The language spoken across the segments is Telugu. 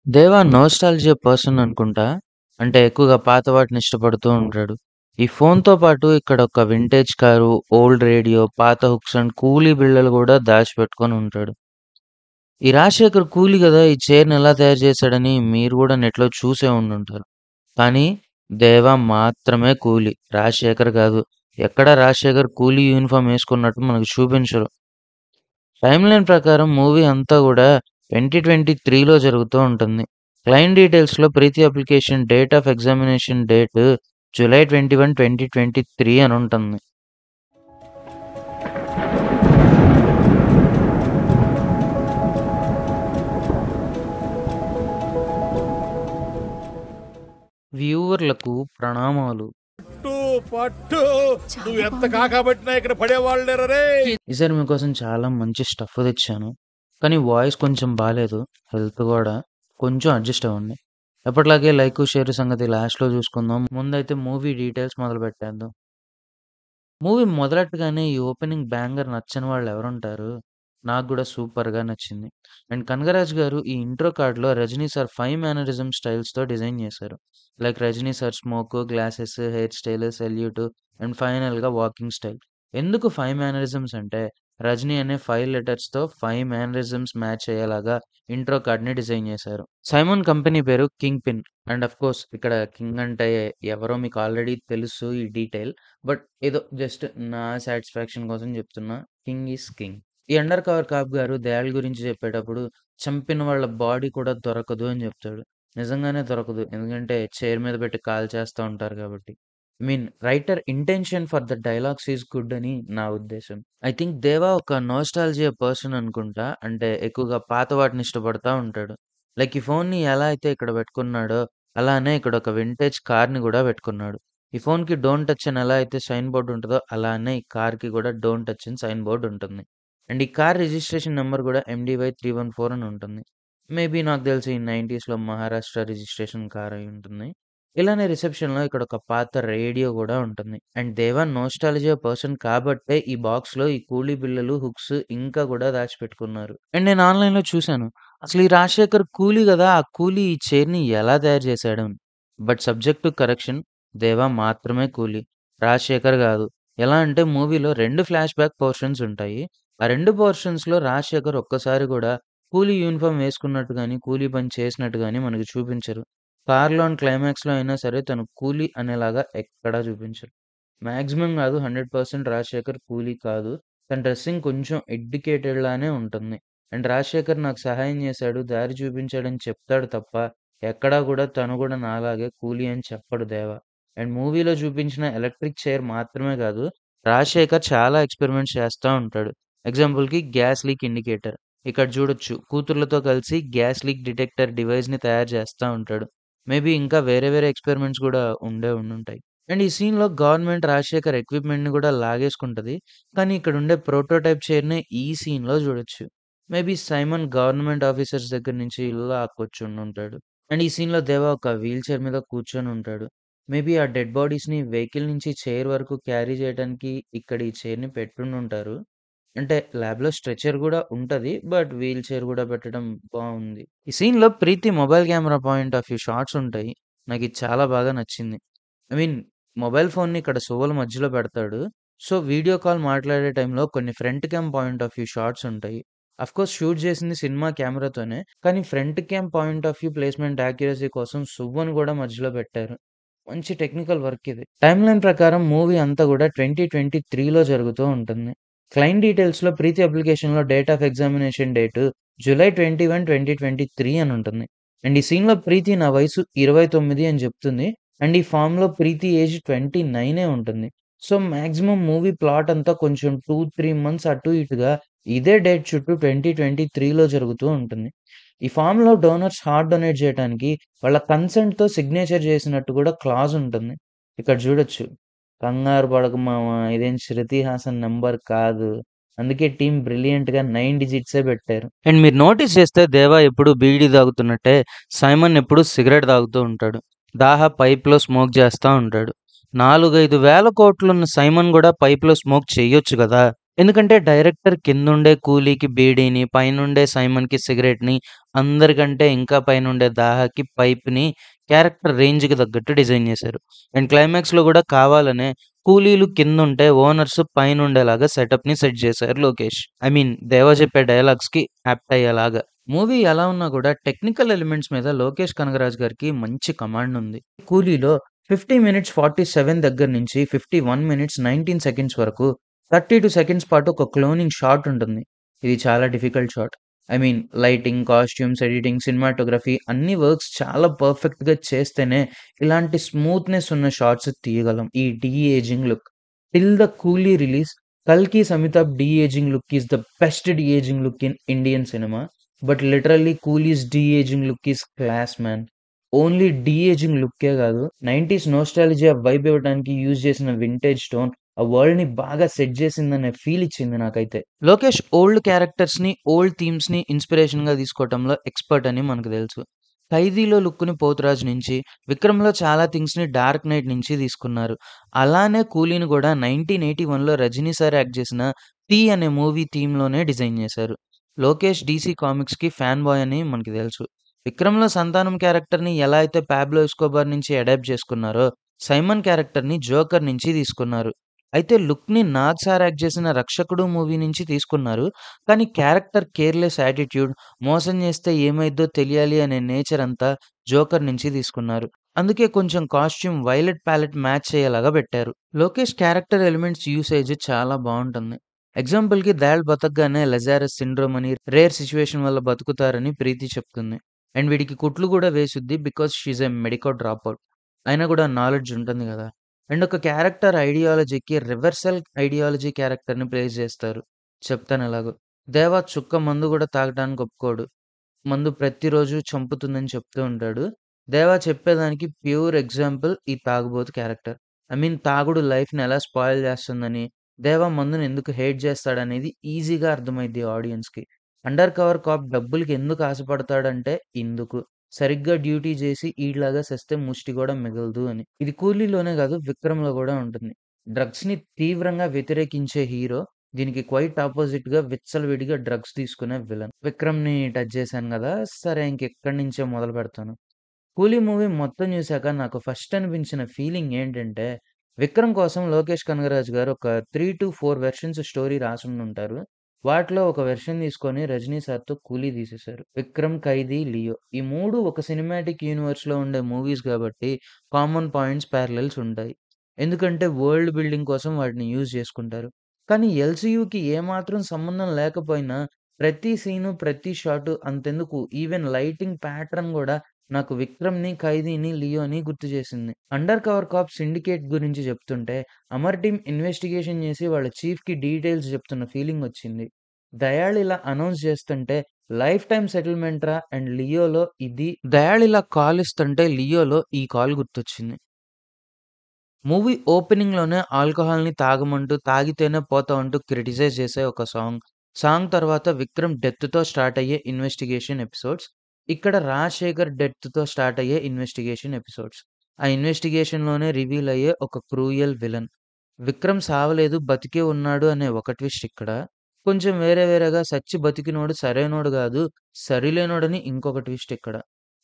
దేవా నోస్టాల్జియా పర్సన్ అనుకుంటా. అంటే ఎక్కువగా పాత వాటిని ఇష్టపడుతూ ఉంటాడు. ఈ ఫోన్‌తో పాటు ఇక్కడ ఒక వింటేజ్ కారు, ఓల్డ్ రేడియో, పాత హుక్స్ అండ్ కూలీ బిళ్ళలు గూడా దాచిపెట్టుకొని ఉంటాడు. ఈ రాజశేఖర్ కూలీ గదా! ఈ చైర్‌ని ఎలా తయారు చేశాడని మీరు గూడా నెట్‌లో చూసే ఉండుంటారు. కానీ దేవా మాత్రమే కూలీ. రాజశేఖర్ గాదు. ఎక్కడ రాజశేఖర్ కూలీ యూనిఫార్మ్ ఏసుకున్నట్టు మనకు చూపించరు. టైమ్‌లైన్ ప్రకారం మూవీ అంతా గూడా 2023లో జరుగుతూ ఉంటుంది. క్లయింట్ డీటెయిల్స్‌లో Preethi application date of examination date July 21, 2023 అనుంటుంది. వ్యూవర్లకు ప్రణామాలు. పట్టు పట్టు నువ్వు ఎంత కాకబట్టినా ఇక్కడ పడేవాళ్ళు లేరు రే. ఈసారి మీకోసం చాలా మంచి స్టఫ్ తెచ్చాను. కానీ వాయిస్ కొంచెం బాలేదు. హెల్త్ గూడా. కొంచెం అడ్జస్ట్ అవ్వండి. ఎప్పటిలాగే లైకు, షేర్ సంగతి లాస్ట్‌లో చూసుకుందాం. ముందైతే మూవీ డీటెయిల్స్ మొదలుపెట్టేద్దాం. మూవీ మొదలెట్టగానే ఈ ఓపెనింగ్ బ్యాంగర్ నచ్చని వాళ్ళు ఎవరుంటారు? నాకు గూడా సూపర్‌గా నచ్చింది. అండ్ కనగరాజు గారు ఈ ఇంట్రో కార్డ్‌లో రజనీ సార్ 5 మేనరిజం స్టైల్స్‌తో డిజైన్ చేశారు. Like Rajini sir smoke, glasses, hair style, salute and ఫైనల్‌గా వాకింగ్ స్టైల్. ఎందుకు 5 మేనరిజమ్స్ అంటే రజనీ అనే 5 లెటర్స్‌తో 5 మేనరిజమ్స్ మ్యాచ్ అయ్యేలాగా ఇంట్రో కార్డ్‌ని డిజైన్ చేశారు. సైమన్ కంపెనీ పేరు కింగ్ పిన్. అండ్ ఆఫ్‌కోర్స్ ఇక్కడ కింగ్ అంటే ఎవరో మీకు ఆల్రెడీ తెలుసు ఈ డీటెయిల్. బట్ ఏదో జస్ట్ నా సాటిస్ఫాక్షన్ కోసం చెప్తున్నా. King is king. ఈ అండర్ కవర్ కాప్ గారు దయాళ్ గురించి చెప్పేటప్పుడు చంపిన వాళ్ళ బాడీ కూడా దొరకదు అని చెప్తాడు. నిజంగానే దొరకదు. ఎందుకంటే చైర్ మీద పెట్టి కాల్చేస్తా ఉంటారు కాబట్టి. Writer intention for the dialogues is good అని నా ఉద్దేశం. ఐ థింక్ దేవా ఒక నోస్టాల్జియా పర్సన్ అనుకుంటా. అంటే ఎక్కువగా పాత వాటిని ఇష్టపడతా ఉంటాడు. లైక్ ఈ ఫోన్‌ని ఎలా అయితే ఇక్కడ పెట్టుకున్నాడో అలానే ఇక్కడ ఒక వింటేజ్ కార్‌ని గూడా పెట్టుకున్నాడు. ఈ ఫోన్‌కి డోంట్ టచ్ అని ఎలా అయితే సైన్ బోర్డ్ ఉంటదో అలానే ఈ కార్‌కి గూడా డోంట్ టచ్ అని సైన్ బోర్డ్ ఉంటుంది. అండ్ ఈ కార్ రిజిస్ట్రేషన్ నంబర్ గూడా ఎండీవై 314 అని ఉంటుంది. మేబీ నాకు తెలిసి 90స్‌లో మహారాష్ట్ర రిజిస్ట్రేషన్ కార్ అయి ఉంటుంది. ఇలానే రిసెప్షన్‌లో ఇక్కడ ఒక పాత రేడియో గూడా ఉంటుంది. అండ్ దేవా నోస్టాల్జియా పర్సన్ కాబట్టే ఈ బాక్స్‌లో ఈ కూలీ బిళ్ళలు, హుక్స్ ఇంకా గూడా దాచిపెట్టుకున్నారు. అండ్ నేను ఆన్‌లైన్‌లో చూసాను. అసలు ఈ రాజశేఖర్ కూలీ గదా! ఆ కూలీ ఈ చైర్‌ని ఎలా తయారు చేశాడు అని. బట్ సబ్జెక్ట్ టు కరెక్షన్ దేవా మాత్రమే కూలీ. రాజశేఖర్ గాదు. ఎలా అంటే మూవీలో 2 ఫ్లాష్ బ్యాక్ పోర్షన్స్ ఉంటాయి. ఆ 2 పోర్షన్స్‌లో రాజశేఖర్ ఒక్కసారి గూడా కూలీ యూనిఫార్మ్ వేసుకున్నట్టు గాని, కూలీ పని చేసినట్టు గాని మనకు చూపించరు. కార్‌లో అండ్ క్లైమాక్స్‌లో అయినా సరే తను కూలీ అనేలాగా ఎక్కడా చూపించరు. మాక్సిమం గాదు 100% రాజశేఖర్ కూలీ కాదు. తన డ్రెస్సింగ్ కొంచెం ఎడ్యుకేటెడ్ లానే ఉంటుంది. అండ్ రాజశేఖర్ నాకు సహాయం చేశాడు, దారి చూపించాడని చెప్తాడు తప్ప, ఎక్కడా గూడా తను గూడా నాలాగే కూలీ అని చెప్పడు దేవ. అండ్ మూవీలో చూపించిన ఎలక్ట్రిక్ చైర్ మాత్రమే గాదు, రాజశేఖర్ చాలా ఎక్స్‌పెరిమెంట్స్ చేస్తా ఉంటాడు. ఎగ్జాంపుల్‌కి గ్యాస్ లీక్ ఇండికేటర్. ఇక్కడ చూడొచ్చు కూతుర్లతో కలిసి గ్యాస్ లీక్ డిటెక్టర్ డివైస్‌ని తయారు చేస్తా ఉంటాడు. మేబీ ఇంకా వేరే వేరే ఎక్స్‌పెరిమెంట్స్ గూడా ఉండుంటాయి. అండ్ ఈ సీన్‌లో గవర్నమెంట్ రాజశేఖర్ ఎక్విప్‌మెంట్‌ని గూడా లాగేసుకుంటది. కానీ ఇక్కడుండే ప్రోటోటైప్ చైర్‌నే ఈ సీన్‌లో జూడొచ్చు. మేబీ సైమన్ గవర్నమెంట్ ఆఫీసర్స్ దగ్గర నుంచి లాక్కొచ్చుండుంటాడు. అండ్ ఈ సీన్‌లో దేవ ఒక వీల్ చైర్ మీద కూర్చొనుంటాడు. మేబీ ఆ డెడ్ బాడీస్‌ని వెహికల్ నుంచి చైర్ వరకు క్యారీ చేయడానికి ఇక్కడ ఈ చైర్‌ని పెట్టుండుంటారు. అంటే ల్యాబ్‌లో స్ట్రెచర్ గూడా ఉంటది. బట్ వీల్ చైర్ గూడా పెట్టడం బావుంది. ఈ సీన్‌లో Preethi mobile camera point of view shots ఉంటాయి. నాకిది చాలా బాగా నచ్చింది. ఐ మీన్ మొబైల్ ఫోన్‌ని ఇక్కడ సువ్వల మధ్యలో పెడతాడు. సో, వీడియో కాల్ మాట్లాడే టైంలో కొన్ని front cam point of view shots ఉంటాయి. అఫ్‌కోర్స్ షూట్ చేసింది సినిమా కెమెరాతోనే. కానీ front cam point of view placement accuracy కోసం సువ్వను గూడా మధ్యలో పెట్టారు. మంచి టెక్నికల్ వర్క్ ఇది. టైమ్‌లైన్ ప్రకారం మూవీ అంతా గూడా 2023లో జరుగుతూ ఉంటుంది. క్లయింట్ డీటెయిల్స్‌లో ప్రీతి అప్లికేషన్‌లో date of examination date July 21, 2023 అని ఉంటుంది. అండ్ ఈ సీన్‌లో ప్రీతి నా వయసు 29 అని చెప్తుంది. అండ్ ఈ ఫార్మ్‌లో ప్రీతి ఏజ్ 29 ఉంటుంది. సో, మాక్సిమం మూవీ ప్లాట్ అంతా కొంచెం 2, 3 మంత్స్ అటు ఇటుగా ఇదే డేట్ చుట్టూ 2023లో జరుగుతూ ఉంటుంది. ఈ ఫార్మ్‌లో డోనర్స్ హార్ట్ డొనేట్ చేయటానికి వాళ్ళ కన్సెంట్‌తో సిగ్నేచర్ చేసినట్టు కూడా క్లాజ్ ఉంటుంది. ఇక్కడ చూడొచ్చు. కంగారు పడకు మామ ఇదేం 'శృతి హాసన్' నంబర్ కాదు. అందుకే టీమ్ బ్రిలియంట్‌గా 9 డిజిట్సే పెట్టారు. అండ్ మీరు నోటీస్ చేస్తే దేవా ఎప్పుడు బీడీ తాగుతున్నట్టే సైమన్ ఎప్పుడు సిగరెట్ తాగుతూ ఉంటాడు. దాహ పైప్‌లో స్మోక్ చేస్తా ఉంటాడు. 4, 5 వేల కోట్లున్న సైమన్ గూడా పైప్‌లో స్మోక్ చెయ్యొచ్చు గదా! ఎందుకంటే డైరెక్టర్ కిందుండే కూలీకి బీడీని, పైనుండే సైమన్‌కి సిగరెట్‌ని, అందరికంటే ఇంకా పైనుండే దాహాకి పైప్‌ని క్యారెక్టర్ రేంజ్‌కి తగ్గట్టు డిజైన్ చేశారు. అండ్ క్లైమాక్స్‌లో గూడా కావాలనే కూలీలు కిందుంటే ఓనర్స్ పైనుండేలాగా సెటప్‌ని సెట్ చేశారు లోకేష్. ఐ మీన్ దేవా చెప్పే డైలాగ్స్‌కి యాప్ట్ అయ్యేలాగా. మూవీ ఎలా ఉన్నా గూడా టెక్నికల్ ఎలిమెంట్స్ మీద లోకేష్ కనగరాజ్ గారికి మంచి కమాండ్ ఉంది. 'కూలీలో' 50 మినిట్స్ 47 దగ్గర నుంచి 51 మినిట్స్ 19 సెకండ్స్ వరకు 32 సెకండ్స్ పాటు ఒక క్లోనింగ్ షాట్ ఉంటుంది. ఇది చాలా difficult shot. I mean lighting, costumes, editing, cinematography అన్ని వర్క్స్ చాలా పర్ఫెక్ట్‌గా చేస్తేనే ఇలాంటి స్మూత్‌నెస్ ఉన్న షాట్స్ తీయగలం. ఈ de ageing look. Till the Coolie release 'కల్కి', 'Amitabh' de ageing look is the best de ageing look in Indian cinema. But literally 'Coolie's' de ageing look is class man. Only de ageing లుక్కే గాదు, 90స్ నోస్టాల్జియా వైబ్ ఇవ్వడానికి యూజ్ చేసిన వింటేజ్ టోన్ ఆ వరల్డ్‌ని బాగా సెట్ చేసిందనే ఫీల్ ఇచ్చింది నాకైతే. లోకేష్ ఓల్డ్ క్యారెక్టర్స్‌ని, ఓల్డ్ థీమ్స్‌ని ఇన్‌స్పిరేషన్‌గా తీసుకోవటంలో ఎక్స్‌పర్ట్ అని మనకు తెలుసు. 'ఖైదీలో' లుక్‌ని 'పోతురాజు' నుంచి, 'విక్రమ్‌లో' చాలా థింగ్స్‌ని 'డార్క్ నైట్' నుంచి తీసుకున్నారు. అలానే 'కూలీని' గూడా 1981లో రజినీ సార్ యాక్ట్ చేసిన 'తీ' అనే మూవీ థీమ్‌లోనే డిజైన్ చేశారు. లోకేష్ డీసీ కామిక్స్‌కి ఫ్యాన్ బాయ్ అని మనకి తెలుసు. 'విక్రమ్‌లో' సంతానం క్యారెక్టర్‌ని ఎలా అయితే 'పాబ్లో ఎస్కోబార్' నుంచి అడాప్ట్ చేసుకున్నారో, సైమన్ క్యారెక్టర్‌ని 'జోకర్' నుంచి తీసుకున్నారు. అయితే లుక్‌ని నాగ్ సార్ యాక్ట్ చేసిన 'రక్షకుడు' మూవీ నుంచి తీసుకున్నారు. కానీ క్యారెక్టర్ కేర్‌లెస్ యాటిట్యూడ్, మోసం చేస్తే ఏమైద్దో తెలియాలి అనే నేచర్ అంతా 'జోకర్' నుంచి తీసుకున్నారు. అందుకే కొంచెం కాస్ట్యూమ్ వైలెట్ ప్యాలెట్ మ్యాచ్ అయ్యేలాగా పెట్టారు. లోకేష్ క్యారెక్టర్ ఎలిమెంట్స్ యూసేజ్ చాలా బావుంటుంది. ఎగ్జాంపుల్‌కి 'దయాళ్' బతకగానే లజారస్ సిండ్రోమ్ అని, రేర్ సిట్యుయేషన్ వల్ల బతుకుతారని ప్రీతి చెప్తుంది. అండ్ వీడికి కుట్లు గూడా వేసుద్ది because she is a medical dropout. అయినా గూడా నాలెడ్జ్ ఉంటుంది గదా! అండ్ ఒక క్యారెక్టర్ ఐడియాలజీకి రివర్సల్ ఐడియాలజీ క్యారెక్టర్‌ని ప్లేస్ జేస్తారు. చెప్తానెలాగో. 'దేవా' చుక్క మందు గూడా తాగటానికి ఒప్పుకోడు. మందు ప్రతిరోజు చంపుతుందని చెప్తూ ఉంటాడు. 'దేవా' చెప్పేదానికి ప్యూర్ ఎగ్జాంపుల్ ఈ తాగుబోతు క్యారెక్టర్. ఐ మీన్ తాగుడు లైఫ్‌ని ఎలా స్పాయిల్ చేస్తుందని, 'దేవా' మందుని ఎందుకు హేట్ చేస్తాడనేది ఈజీగా అర్థమైద్ది ఆడియన్స్‌కి. అండర్ కవర్ కాప్ డబ్బులకి ఎందుకు ఆశపడతాడంటే ఇందుకు. సరిగ్గా డ్యూటీ చేసి ఈడిలాగా సస్తే ముష్టి గూడా మిగలదు అని. ఇది 'కూలీలోనే' గాదు 'విక్రమ్‌లో' గూడా ఉంటుంది. డ్రగ్స్‌ని తీవ్రంగా వ్యతిరేకించే హీరో, దీనికి క్వైట్ అపోజిట్‌గా విచ్చలవిడిగా డ్రగ్స్ తీసుకునే విలన్. 'విక్రమ్‌ని' టచ్ చేశాను గదా! సరే ఇంకిక్కడి నుంచే మొదలుపెడతాను. 'కూలీ' మూవీ మొత్తం చూసాక నాకు ఫస్ట్ అనిపించిన ఫీలింగ్ ఏంటంటే, 'విక్రమ్' కోసం లోకేష్ కనగరాజు గారు ఒక 3-4 వెర్షన్స్ స్టోరీ రాసుండుంటారు. వాటిలో ఒక వెర్షన్ తీసుకొని రజనీ సార్‌తో 'కూలీ' తీసేశారు. 'విక్రమ్', 'ఖైదీ', 'లియో' ఈ 3 ఒక సినిమాటిక్ యూనివర్స్‌లో ఉండే మూవీస్ గాబట్టి కామన్ పాయింట్స్, పారలెల్స్ ఉంటాయి. ఎందుకంటే వరల్డ్ బిల్డింగ్ కోసం వాటిని యూజ్ చేసుకుంటారు. కానీ ఎల్‌సీయూకి ఏమాత్రం సంబంధం లేకపోయినా ప్రతి సీను, ప్రతి షాటు అంతెందుకు ఈవెన్ లైటింగ్ ప్యాటర్న్ గూడా నాకు 'విక్రమ్‌ని', 'ఖైదీని', 'లియోని' గుర్తు చేసింది. అండర్ కవర్ కాప్ సిండికేట్ గురించి చెప్తుంటే, అమర్ టీమ్ ఇన్వెస్టిగేషన్ చేసి వాళ్ళ చీఫ్‌కి డీటెయిల్స్ చెప్తున్న ఫీలింగొచ్చింది. 'దయాళ్' ఇలా అనౌన్స్ చేస్తుంటే లైఫ్ టైమ్ సెటిల్మెంట్‌రా అండ్ 'లియోలో' ఇది 'దయాళ్' ఇలా కాల్ ఇస్తుంటే 'లియోలో' ఈ కాల్ గుర్తొచ్చింది. మూవీ ఓపెనింగ్‌లోనే ఆల్కహాల్‌ని తాగమంటూ, తాగితేనే పోతావంటూ క్రిటిసైజ్ చేసే ఒక సాంగ్. సాంగ్ తర్వాత విక్రమ్ డెత్‌తో స్టార్ట్ అయ్యే ఇన్వెస్టిగేషన్ ఎపిసోడ్స్. ఇక్కడ రాజశేఖర్ డెత్‌తో స్టార్ట్ అయ్యే ఇన్వెస్టిగేషన్ ఎపిసోడ్స్. ఆ ఇన్వెస్టిగేషన్‌లోనే రివీల్ అయ్యే ఒక క్రూయల్ విలన్. విక్రమ్ సావలేదు, బతికే ఉన్నాడు అనే ఒక ట్విస్ట్ ఇక్కడ. కొంచెం వేరే వేరేగా సచ్చి బతికినోడు సరైనోడు గాదు, సరిలేనోడని ఇంకొక ట్విస్ట్ ఇక్కడ.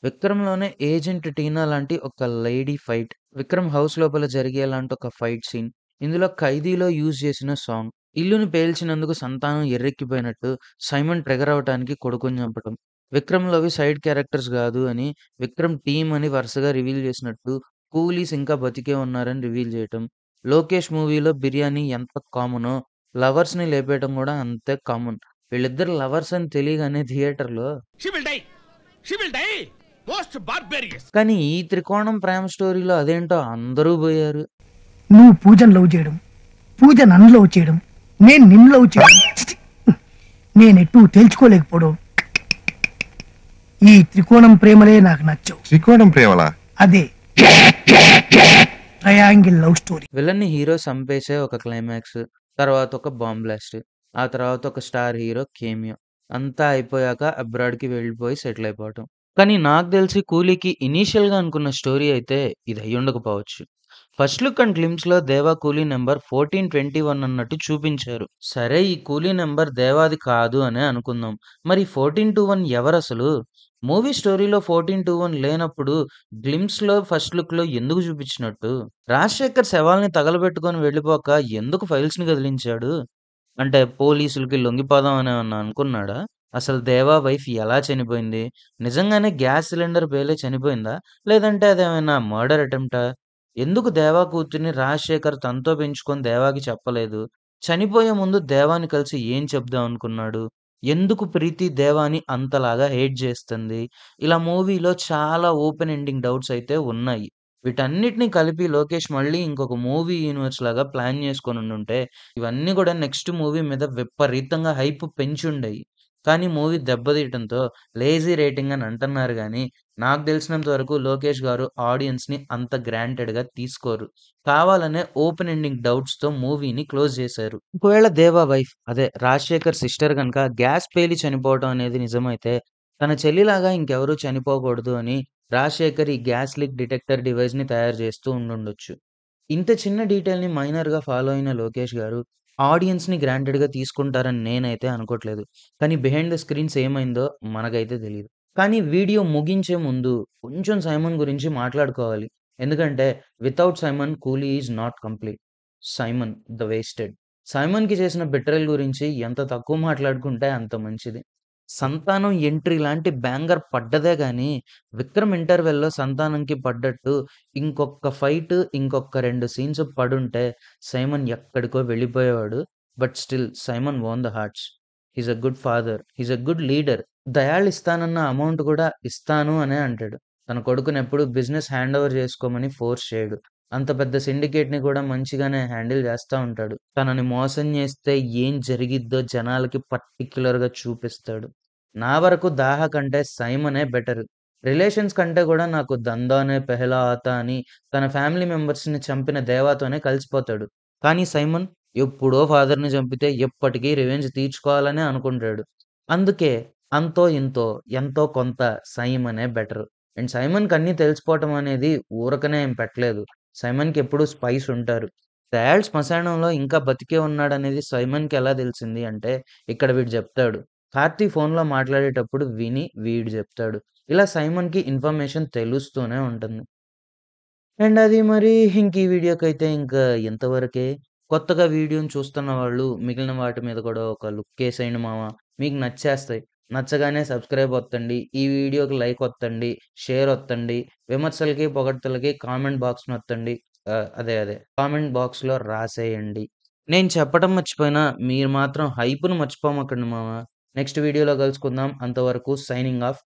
'విక్రమ్‌లోనే' ఏజెంట్ టీనా లాంటి ఒక లేడీ ఫైట్. 'విక్రమ్' హౌస్ లోపల జరిగేలాంటి ఒక ఫైట్ సీన్. ఇందులో 'ఖైదీలో' యూజ్ చేసిన సాంగ్. ఇల్లుని పేల్చినందుకు సంతానం ఎర్రెక్కిపోయినట్టు సైమన్ ట్రిగ్గర్ అవ్వటానికి కొడుకుని చంపటం. 'విక్రమ్‌లోవి' సైడ్ క్యారెక్టర్స్ గాదు అని, 'విక్రమ్' టీమ్ అని వరుసగా రివీల్ చేసినట్టు 'కూలీస్' ఇంకా బతికే ఉన్నారని రివీల్ చేయటం. 'లోకేష్' మూవీలో బిర్యానీ ఎంత కామనో, లవర్స్‌ని లేపేయటం గూడా అంతే కామన్. వీళ్ళిద్దరు లవర్స్ అని తెలియగానే థియేటర్‌లో she will die she will die most barbarous. కానీ ఈ త్రికోణం ప్రేమ స్టోరీలో అదేంటో అందరూ బోయారు. నువ్వు పూజను లవ్ చేయడం, పూజ నన్ను లవ్ చేయడం, నేను నిన్ను లవ్ చేయడం, ఛీ! నేనెట్టూ తేల్చుకోలేకపోవడం. ఈ త్రికోణం ప్రేమలే నాకు నచ్చవు. త్రికోణం ప్రేమలా? అదే ట్రయాంగిల్ లవ్ స్టోరీ. విలన్ని హీరో సంపేసే ఒక క్లైమాక్స్, తర్వాత ఒక బాంబ్ బ్లాస్ట్, ఆ తర్వాత ఒక స్టార్ హీరో కేమియో. అంతా అయిపోయాక అబ్రాడ్‌కి వెళ్ళిపోయి సెటిల్ అయిపోవటం. కానీ నాకు తెలిసి 'కూలీకి' ఇనీషియల్‌గా అనుకున్న స్టోరీ అయితే ఇది అయ్యుండకపోవచ్చు. ఫస్ట్ లుక్ అండ్ గ్లిమ్స్‌లో దేవా కూలీ నంబర్ 1421 అన్నట్టు చూపించారు. సరే ఈ కూలీ నంబర్ దేవాది కాదు అనే అనుకుందాం. మరి 1421 ఎవరసలు? మూవీ స్టోరీలో 1421 లేనప్పుడు గ్లిమ్స్‌లో ఫస్ట్ లుక్‌లో ఎందుకు చూపించినట్టు? రాజశేఖర్ శవాల్ని తగలబెట్టుకొని వెళ్ళిపోక ఎందుకు ఫైల్స్‌ని కదిలించాడు? అంటే పోలీసులకి లొంగిపోదాం అని ఏమన్నా అనుకున్నాడా? అసలు దేవా వైఫ్ ఎలా చనిపోయింది? నిజంగానే గ్యాస్ సిలిండర్ పేలి చనిపోయిందా? లేదంటే అదేమైనా మర్డర్ అటెంప్టా? ఎందుకు దేవా కూతుర్ని రాజశేఖర్ తనతో పెంచుకొని దేవాకి చెప్పలేదు? చనిపోయే ముందు దేవాని కలిసి ఏం చెప్దాం అనుకున్నాడు? ఎందుకు ప్రీతి దేవాని అంతలాగా హేట్ చేస్తుంది? ఇలా మూవీలో చాలా ఓపెన్ ఎండింగ్ డౌట్స్ అయితే ఉన్నాయి. వీటన్నిటిని కలిపి లోకేష్ మళ్ళీ ఇంకొక మూవీ యూనివర్స్ లాగా ప్లాన్ చేసుకొనుండుంటే ఇవన్నీ గూడా నెక్స్ట్ మూవీ మీద విపరీతంగా హైప్ పెంచుండేయి. కానీ మూవీ దెబ్బతీయటంతో లేజీ రేటింగ్ అని అంటన్నారు గానీ, నాకు తెలిసినంత వరకు లోకేష్ గారు ఆడియన్స్‌ని అంత గ్రాంటెడ్‌గా తీసుకోరు. కావాలనే ఓపెన్ ఎండింగ్ డౌట్స్‌తో మూవీని క్లోజ్ చేశారు. ఒకవేళ దేవా వైఫ్ అదే రాజశేఖర్ సిస్టర్ గనక గ్యాస్ పేలి చనిపోవటం అనేది నిజమైతే, తన చెల్లిలాగా ఇంకెవరు చనిపోకూడదు అని రాజశేఖర్ ఈ గ్యాస్ లీక్ డిటెక్టర్ డివైస్‌ని తయారు చేస్తూ ఉండుండొచ్చు. ఇంత చిన్న డీటెయిల్‌ని మైనర్‌గా ఫాలో అయిన లోకేష్ గారు, ఆడియన్స్‌ని గ్రాంటెడ్‌గా తీసుకుంటారని నేనైతే అనుకోవట్లేదు. కానీ బిహైండ్ ద స్క్రీన్స్ ఏమైందో మనకైతే తెలీదు. కానీ వీడియో ముగించే ముందు కొంచెం సైమన్ గురించి మాట్లాడుకోవాలి. ఎందుకంటే without Simon Coolie is not complete. Simon the wasted. సైమన్‌కి చేసిన బెట్రేయల్ గురించి ఎంత తక్కువ మాట్లాడుకుంటే అంత మంచిది. సంతానం ఎంట్రీ లాంటి బ్యాంగర్ పడ్డదే గానీ, విక్రమ్ ఇంటర్వెల్‌లో సంతానంకి పడ్డట్టు ఇంకొక్క ఫైట్, ఇంకొక 2 సీన్స్ పడుంటే సైమన్ ఎక్కడికో వెళ్ళిపోయేవాడు. But still Simon won the hearts. He's a good father. He's a good leader. దయాళిస్తానన్న అమౌంట్ కూడా ఇస్తాను అనే అంటాడు. తన కొడుకునెప్పుడు బిజినెస్ హ్యాండ్ ఓవర్ చేసుకోమని ఫోర్స్ చేయడు. అంత పెద్ద సిండికేట్‌ని కూడా మంచిగానే హ్యాండిల్ చేస్తా ఉంటాడు. తనని మోసం చేస్తే ఏం జరిగిద్దో జనాలకి పర్టిక్యులర్‌గా చూపిస్తాడు. నా వరకు 'దాహ' కంటే 'సైమనే' బెటర్. రిలేషన్స్ కంటే కూడా నాకు 'దందానే పెహలా ఆతా' అని తన ఫ్యామిలీ మెంబర్స్‌ని చంపిన దేవాతోనే కలిసిపోతాడు. కానీ సైమన్ ఎప్పుడో ఫాదర్‌ని చంపితే ఎప్పటికీ రివెంజ్ తీర్చుకోవాలనే అనుకుంటాడు. అందుకే అంతో ఇంతో ఎంతో కొంత సైమనే బెటర్. అండ్ సైమన్‌కి అన్నీ తెలిసిపోవటం అనేది ఊరకనే ఏం పెట్టలేదు. సైమన్‌కి ఎప్పుడూ స్పైస్ ఉంటారు. దయాళ్ శ్మశానంలో ఇంకా బతికే ఉన్నాడనేది సైమన్‌కి ఎలా తెలిసింది అంటే ఇక్కడ వీడు చెప్తాడు. కార్తీ ఫోన్‌లో మాట్లాడేటప్పుడు విని వీడు జెప్తాడు. ఇలా సైమన్‌కి ఇన్ఫర్మేషన్ తెలుస్తూనే ఉంటుంది. అండ్ అది మరి ఇంక ఈ వీడియోకైతే ఇంకా ఇంతవరకే. కొత్తగా వీడియోని చూస్తున్న వాళ్ళు మిగిలిన వాటి మీద కూడా ఒక లుక్కేసేయండి మామ. మీకు నచ్చేస్తాయి. నచ్చగానే సబ్స్క్రైబ్ ఒత్తండి. ఈ వీడియోకి లైక్ ఒత్తండి. షేర్ ఒత్తండి. విమర్శలకి, పొగడ్తలకి కామెంట్ బాక్స్ నొత్తండి. అదే. కామెంట్ బాక్స్‌లో రాసేయండి. నేను చెప్పడం మర్చిపోయినా మీరు మాత్రం హైప్‌ని మర్చిపోమాకండి మామ. నెక్స్ట్ వీడియోలో కలుసుకుందాం. అంతవరకు సైనింగ్ ఆఫ్.